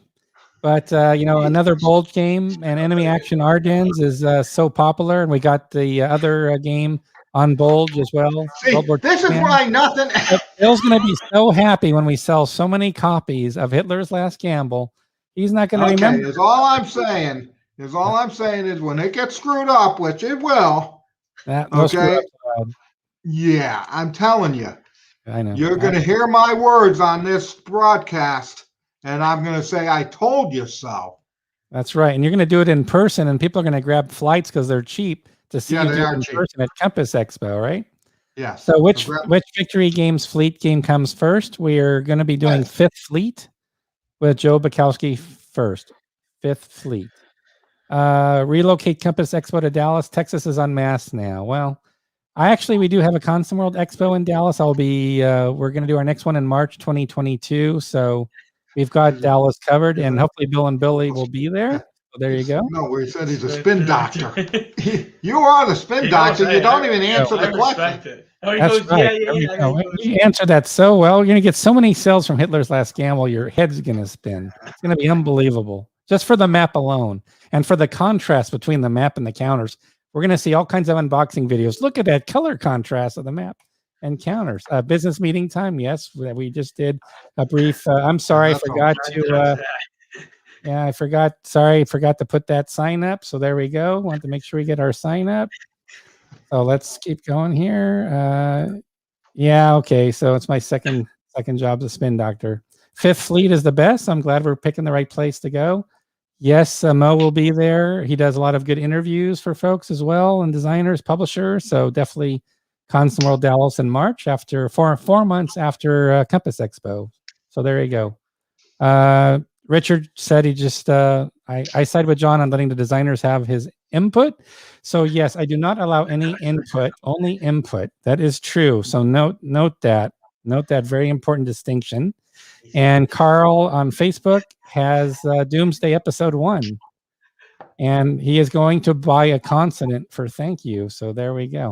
but another Bulge game and Enemy Action Ardennes is so popular, and we got the other game on Bulge as well. See, World War this II is Man. why nothing. But Bill's going to be so happy when we sell so many copies of Hitler's Last Gamble. He's not going to Okay, remember. is all I'm saying. Is all I'm saying is when it gets screwed up, which it will. That Okay. Yeah, I'm telling you. I know. You're going to hear my words on this broadcast, and I'm going to say, I told you so. That's right. And you're going to do it in person, and people are going to grab flights because they're cheap to see Yeah, you they do it are in cheap. person at Compass Expo, right? Yes. So which Victory Games Fleet game comes first? We are going to be doing Fifth Fleet with Joe Bukowski first. Fifth Fleet. Relocate Compass Expo to Dallas. Texas is unmasked now. Well, we do have a Consum World Expo in Dallas. We're going to do our next one in March 2022. So we've got Dallas covered, and hopefully Bill and Billy will be there. So there you go. No, we said he's a spin doctor. You are the spin doctor. You don't even answer the question. That's right. You answer that so well. You're going to get so many sales from Hitler's Last Gamble. Your head's going to spin. It's going to be unbelievable. Just for the map alone, and for the contrast between the map and the counters. We're going to see all kinds of unboxing videos. Look at that color contrast of the map and counters. Business meeting time. Yes, we just did a brief. I'm sorry, I forgot to. Yeah, I forgot. Sorry, I forgot to put that sign up. So there we go. Want to make sure we get our sign up. So let's keep going here. Yeah, okay. So it's my second job as a spin doctor. Fifth Fleet is the best. I'm glad we're picking the right place to go. Yes, Mo will be there. He does a lot of good interviews for folks as well, and designers, publishers. So definitely Consum World Dallas in March after 4 months after Compass Expo. So there you go. Richard said he just I side with John on letting the designers have his input. So yes, I do not allow any input, only input. That is true. So note that very important distinction. And Carl on Facebook has Doomsday Episode 1. And he is going to buy a consonant for thank you. So there we go.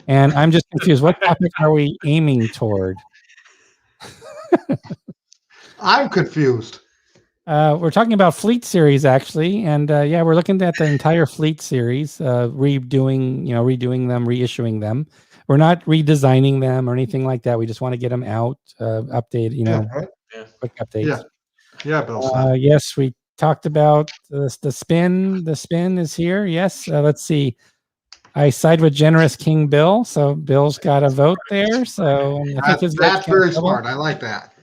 And I'm just confused. What topic are we aiming toward? I'm confused. We're talking about Fleet series, actually. And we're looking at the entire Fleet series, redoing them, reissuing them. We're not redesigning them or anything like that. We just want to get them out, updated, quick updates. Yeah, Bill. Yes, we talked about the spin. The spin is here. Yes. Let's see. I side with generous King Bill. So Bill's got a vote there. So I think that's very smart. I like that.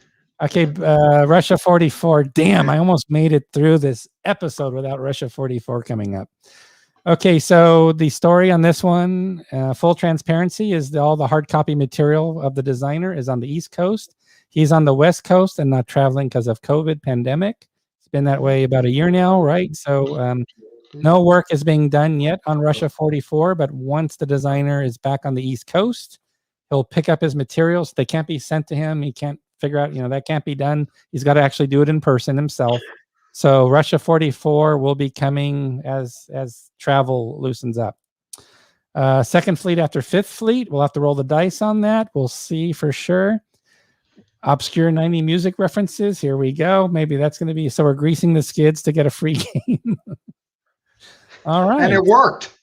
Okay, Russia 44. Damn, I almost made it through this episode without Russia 44 coming up. Okay, so the story on this one, full transparency, is all the hard copy material of the designer is on the East Coast. He's on the West Coast and not traveling because of COVID pandemic. It's been that way about a year now, right? So no work is being done yet on Russia 44, but once the designer is back on the East Coast, he'll pick up his materials. They can't be sent to him. He can't figure out, that can't be done. He's got to actually do it in person himself. So Russia 44 will be coming as travel loosens up. Second Fleet after Fifth Fleet. We'll have to roll the dice on that. We'll see for sure. Obscure 90 music references. Here we go. Maybe that's going to be, so we're greasing the skids to get a free game. All right. And it worked.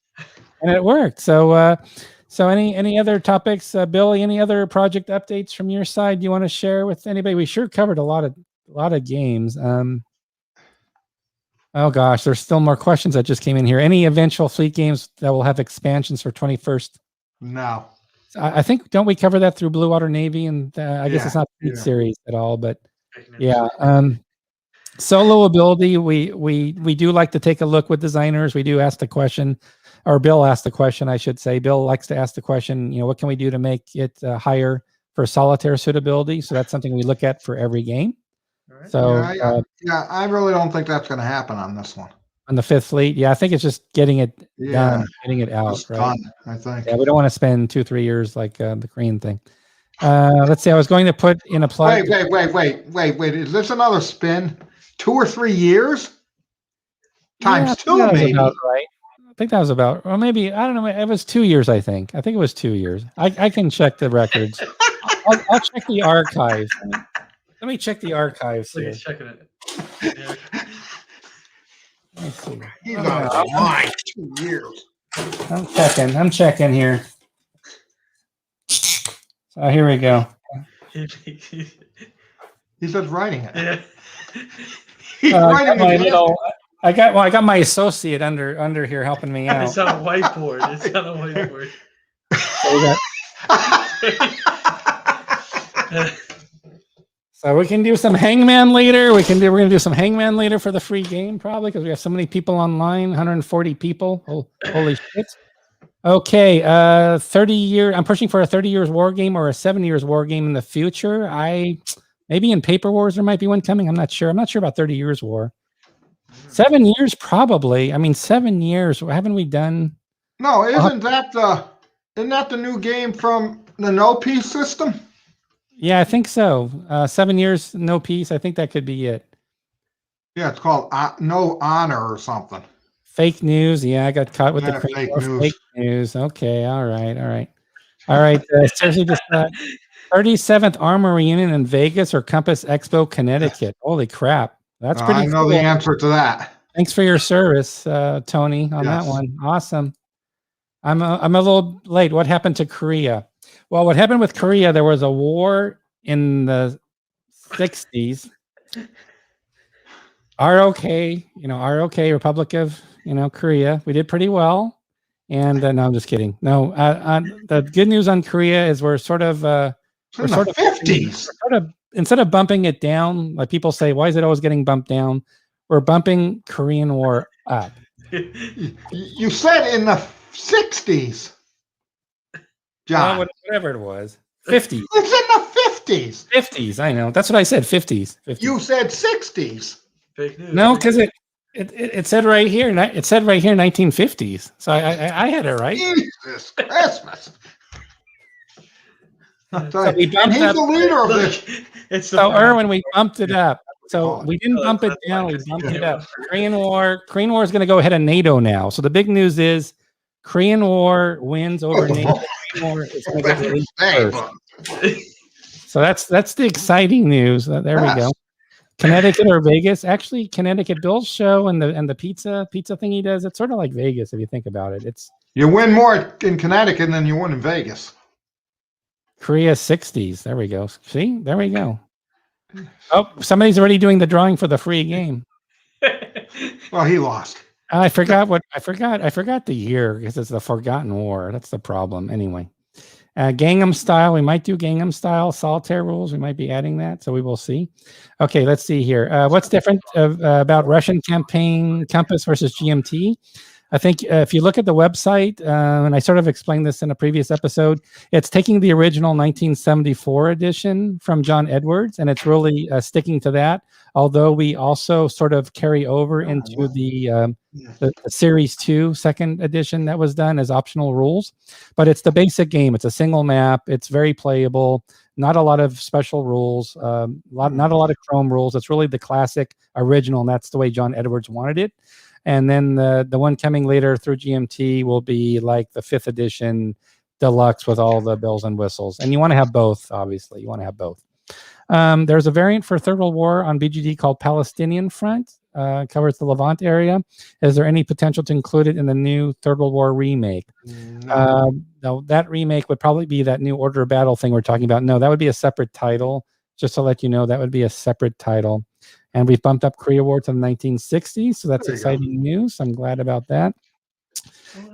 So any other topics, Billy, any other project updates from your side you want to share with anybody? We sure covered a lot of games. Oh gosh, there's still more questions that just came in here. Any eventual Fleet games that will have expansions for 21st? No. I think, don't we cover that through Blue Water Navy? And I guess it's not Fleet series at all, but yeah. Solo ability, we do like to take a look with designers. We do ask the question, or Bill asked the question, I should say. Bill likes to ask the question, what can we do to make it higher for solitaire suitability? So that's something we look at for every game. Right. So I really don't think that's going to happen on this one. On the Fifth Fleet, I think it's just getting it done, getting it out. Right? Done, I think. Yeah, we don't want to spend 2-3 years like the Korean thing. Let's see. I was going to put in a plug. Wait. Is this another spin? 2 or 3 years? Yeah, Times I think 2, that was maybe. about right. I think that was about, or maybe I don't know. It was 2 years. I think it was 2 years. I can check the records. I'll check the archives. Let me check the archives Look, here. he's checking it. Yeah. Let me see. He's out of line. 2 years. I'm checking here. So here we go. He's just writing it. Yeah. He's I got writing my it. little. I got my associate under here helping me out. It's on a whiteboard. It's on a whiteboard. So we got. So we can do some hangman later. We're gonna do some hangman later for the free game probably because we have so many people online, 140 people. Oh, holy shit. Okay, 30-year. I'm pushing for a 30 years war game or a 7 years war game in the future. Maybe in Paper Wars there might be one coming. I'm not sure. I'm not sure about 30 years war. 7 years probably. I mean, 7 years. Haven't we done? No, isn't that the new game from the No Peace system? Yeah, I think so. 7 years, no peace. I think that could be it. Yeah, it's called No Honor or something. Fake news. Yeah, I got caught with the fake news. Fake news. Okay, all right. Seriously, just 37th Armor Reunion in Vegas or Compass Expo, Connecticut. Holy crap, that's pretty. I know cool. the answer to that. Thanks for your service, Tony, on that one. Awesome. I'm a little late. What happened to Korea? Well, what happened with Korea? There was a war in the 60s. ROK, Republic of Korea. We did pretty well. And no, I'm just kidding. No, the good news on Korea is we're sort of we're sort of 50s. Instead of bumping it down, like people say, why is it always getting bumped down? We're bumping Korean War up. You said in the 60s, John. Well, whatever it was, 50s. It's in the 50s. 50s. I know. That's what I said. 50s. 50s. You said 60s. Fake news. No, because it said right here. It said right here 1950s. So I had it right. Jesus Christmas. So we and he's the leader of this. So Erwin, we bumped it up. So we didn't bump it down. We bumped it up. Korean War is going to go ahead of NATO now. So the big news is Korean War wins over NATO. Korean War is going to get released first. So that's the exciting news. There we go. Connecticut or Vegas? Actually, Connecticut. Bill's show and the pizza thing he does. It's sort of like Vegas if you think about it. You win more in Connecticut than you win in Vegas. Korea 60s. There we go. See, there we go. Oh, somebody's already doing the drawing for the free game. Well, he lost. I forgot the year because it's the Forgotten War. That's the problem. Anyway, Gangnam Style. We might do Gangnam Style solitaire rules. We might be adding that, so we will see. Okay, let's see here. What's different about Russian campaign Compass versus GMT? I think if you look at the website, and I sort of explained this in a previous episode, it's taking the original 1974 edition from John Edwards, and it's really sticking to that. Although we also sort of carry over into the Series 2 second edition that was done as optional rules. But it's the basic game. It's a single map. It's very playable. Not a lot of special rules. Not a lot of Chrome rules. It's really the classic original, and that's the way John Edwards wanted it. And then the one coming later through GMT will be like the 5th edition deluxe with all the bells and whistles. And you want to have both, obviously. You want to have both. There's a variant for Third World War on BGD called Palestinian Front. Covers the Levant area. Is there any potential to include it in the new Third World War remake? No, that remake would probably be that new Order of Battle thing we're talking about. No, that would be a separate title. Just to let you know, that would be a separate title. And we've bumped up Korea War to the 1960s, so that's exciting news. I'm glad about that.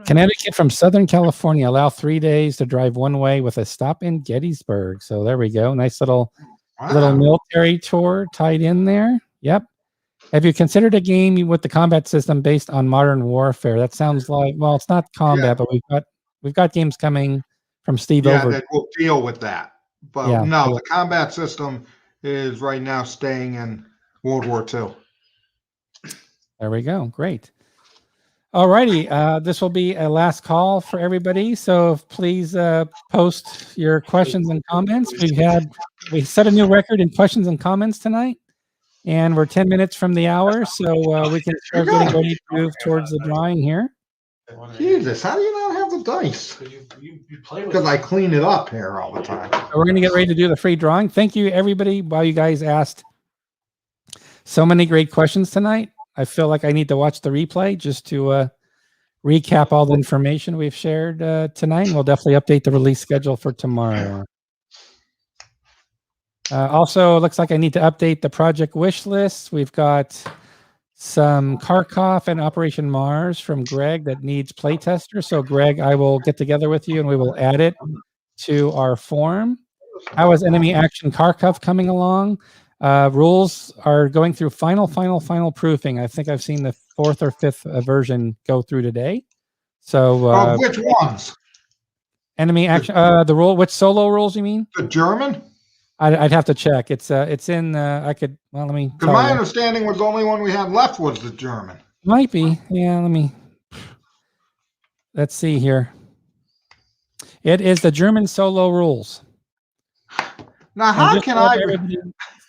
Connecticut from Southern California allow 3 days to drive one way with a stop in Gettysburg. So there we go. Nice little military tour tied in there. Yep. Have you considered a game with the combat system based on modern warfare? That sounds like, well, it's not combat, but we've got games coming from Steve Over. That will deal with that. But no, the combat system is right now staying in World War II. There we go. Great. Alrighty, this will be a last call for everybody. So please post your questions and comments. We set a new record in questions and comments tonight, and we're 10 minutes from the hour, so we can start getting ready to move towards the drawing here. Jesus, how do you not have the dice? You play with Because I clean it up here all the time. So we're going to get ready to do the free drawing. Thank you, everybody. Wow, you guys asked so many great questions tonight. I feel like I need to watch the replay just to recap all the information we've shared tonight. We'll definitely update the release schedule for tomorrow. Also, it looks like I need to update the project wish list. We've got some Kharkov and Operation Mars from Greg that needs playtester. So Greg, I will get together with you and we will add it to our form. How is enemy action Kharkov coming along? Rules are going through final proofing. I think I've seen the 4th or 5th version go through today. So which ones? Enemy action, the rule, which solo rules you mean? The German? I'd have to check. It's in, I could, well, let me tell My you. understanding was the only one we had left was the German. Might be. Yeah, let's see here. It is the German solo rules. Now, how can I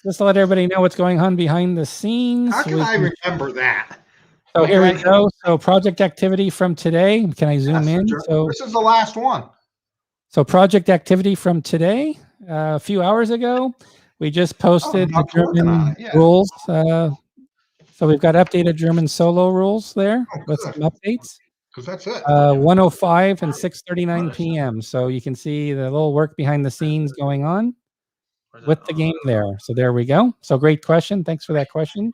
just to let everybody know what's going on behind the scenes? How can I remember that? So here we go. So project activity from today. Can I zoom in? So this is the last one. So project activity from today, a few hours ago, we just posted the German rules. So we've got updated German solo rules there with some updates. Because that's it. 1:05 and 6:39 p.m. So you can see the little work behind the scenes going on with the game there. So there we go. So great question. Thanks for that question.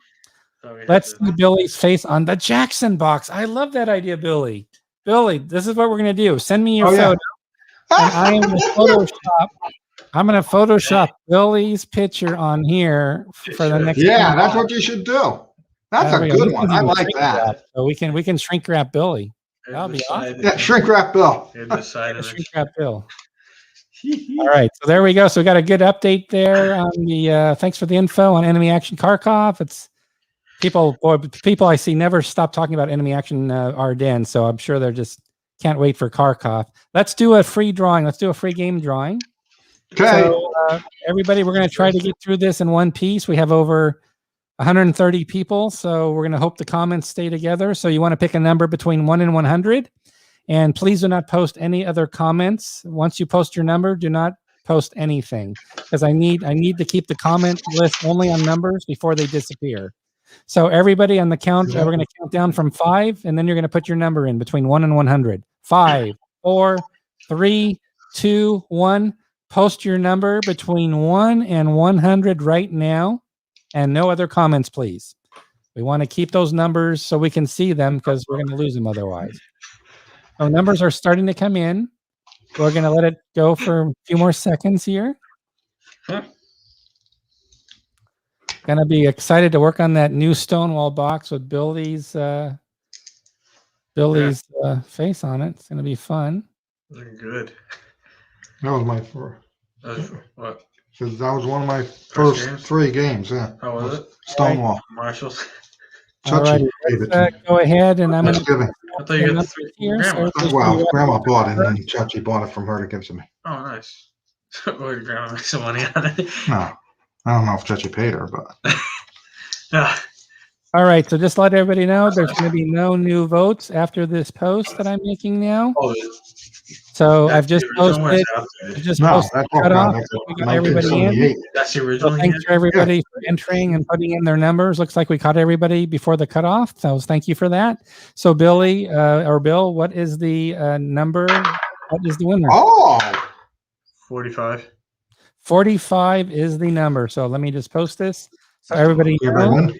Let's see Billy's face on the Jackson box. I love that idea, Billy. Billy, this is what we're going to do. Send me your photo. And I'm going to Photoshop Billy's picture on here for the next. Yeah, that's what you should do. That's a good one. I like that. So we can shrink wrap Billy. That'll be awesome. Yeah, shrink wrap Bill. Shrink wrap Bill. All right, so there we go. So we got a good update there on the. Thanks for the info on enemy action Kharkov. It's people I see never stop talking about enemy action Ardennes. So I'm sure they're just can't wait for Kharkov. Let's do a free drawing. Let's do a free game drawing. Okay. So everybody, we're going to try to get through this in one piece. We have over 130 people, so we're going to hope the comments stay together. So you want to pick a number between 1 and 100. And please do not post any other comments. Once you post your number, do not post anything because I need to keep the comment list only on numbers before they disappear. So everybody on the count, we're going to count down from 5, and then you're going to put your number in between 1 and 100. 5, 4, 3, 2, 1. Post your number between 1 and 100 right now, and no other comments, please. We want to keep those numbers so we can see them because we're going to lose them otherwise. So numbers are starting to come in. We're going to let it go for a few more seconds here. Going to be excited to work on that new Stonewall box with Billy's face on it. It's going to be fun. Looking good. That was my first. What? Because that was one of my first 3 games. Yeah. How was it? Stonewall. Marshalls. All right, go ahead, and I'm going to. I thought you got the grandma. Well, Grandma bought it, and then Chachi bought it from her to give to me. Oh, nice. Or Grandma make some money on it. No, I don't know if Chachi paid her, but. Yeah. All right, so just let everybody know there's going to be no new votes after this post that I'm making now. So I've just posted. Cutoff. We got everybody in. That's the original. So thanks for everybody for entering and putting in their numbers. Looks like we caught everybody before the cutoff. So thank you for that. So Billy or Bill, what is the number? What is the winner? 45. 45 is the number. So let me just post this so everybody knows.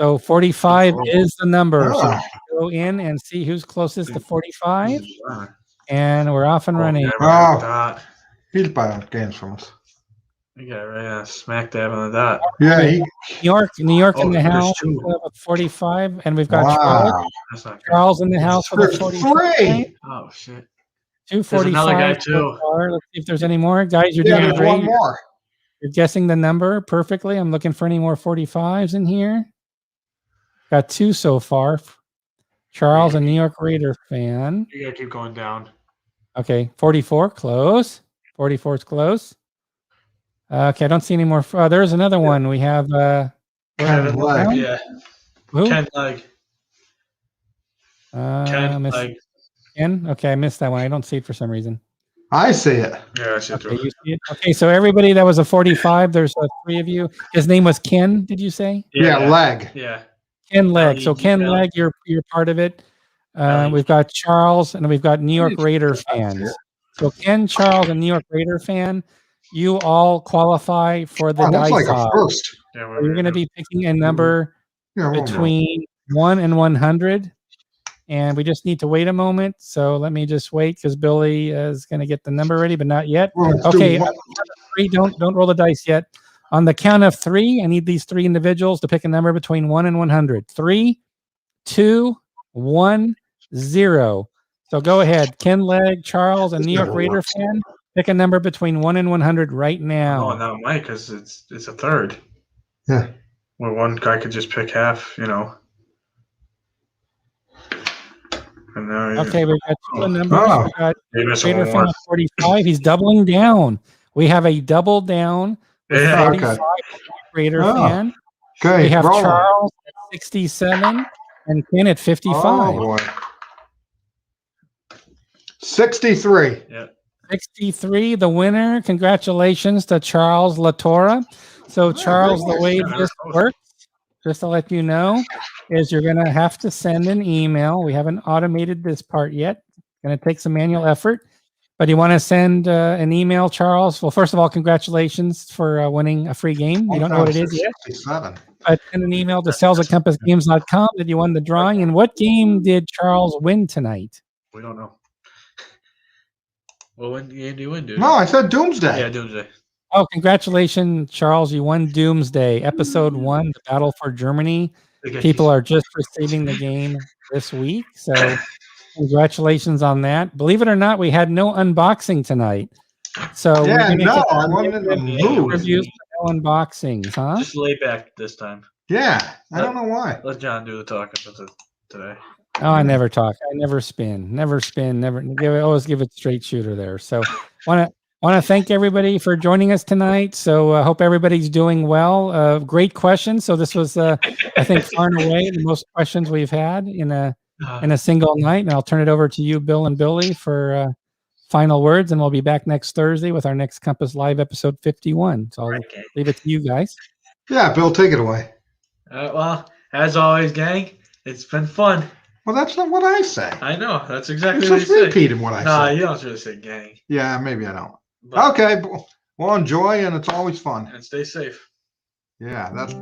So 45 is the number. So go in and see who's closest to 45. And we're off and running. He's buying games from us. You got right smack dab on the dot. Yeah, New York in the house with 45, and we've got Charles in the house with 45. Oh shit! 245. There's another guy too. Let's see if there's any more guys. You're doing great. One more. You're guessing the number perfectly. I'm looking for any more 45s in here. Got 2 so far. Charles, a New York Raider fan. You gotta keep going down. Okay, 44, close. 44 is close. Okay, I don't see any more. There's another one. We have Ken Leg. Yeah. who? Ken Leg. Ken Miss Leg. Ken. Okay, I missed that one. I don't see it for some reason. I see it. Yeah, I see it Okay, too. you see it. Okay, so everybody that was a 45, there's 3 of you. His name was Ken. Did you say Yeah, Leg. Yeah. Ken Leg? So L-E-G-L. Ken Leg, you're part of it. L-E-G. We've got Charles, and we've got New York Raider fans. So Ken, Charles, and New York Raider fan, you all qualify for the Oh, that's dice like a off. first. Yeah, So you're going to be picking a number Yeah, well, between 1 and 100, and we just need to wait a moment. So let me just wait because Billy is going to get the number ready, but not yet. well, let's do Okay, one. 3. Don't roll the dice yet. On the count of 3, I need these 3 individuals to pick a number between 1 and 100. 3, 2, 1, 0. So go ahead, Ken Leg, Charles, and New York Raider fan. Pick a number between 1 and 100 right Oh, now. no, Mike, because it's a third. Yeah. Where one guy could just pick half, And now Okay, we've got 2 numbers. Oh. We got you're missing Raider one fan more. at 45. He's doubling down. We have a double down with Yeah. 45 Okay. Raider Oh. fan. Okay, We have roll. Charles at 67 and Ken at 55. Oh, boy. 63. Yeah. 63, the winner. Congratulations to Charles Latora. So, Charles, the way this works, just to let you know, is you're going to have to send an email. We haven't automated this part yet. It's going to take some manual effort. But you want to send an email, Charles? Well, first of all, congratulations for winning a free game. You don't know what it is yet. 67. But send an email to sales@compassgames.com that you won the drawing. And what game did Charles win tonight? We don't know. Well, when game do you win, dude? No, I said Doomsday. Yeah, Doomsday. Oh, congratulations, Charles. You won Doomsday, Episode 1, The Battle for Germany. People are just receiving the game this week. So congratulations on that. Believe it or not, we had no unboxing tonight. So Yeah, we're gonna no, get I wasn't in the mood. reviews for no unboxings, huh? Just lay back this time. Yeah, I don't know why. Let John do the talking today. Oh, I never talk. I never spin. Never spin. Never give it. Always give it straight shooter there. So, want to thank everybody for joining us tonight. So, I hope everybody's doing well. Great questions. So this was, I think, far and away the most questions we've had in a single night. And I'll turn it over to you, Bill and Billy, for final words. And we'll be back next Thursday with our next Compass Live episode 51. So I'll leave it to you guys. Yeah, Bill, take it away. Well, as always, gang, it's been fun. Well, that's not what I say. I know. That's You exactly what just you say. repeated what I Nah, said. you don't really say gang. Yeah, maybe I don't. But, Okay, well, enjoy, and it's always fun. And stay safe. Yeah, that's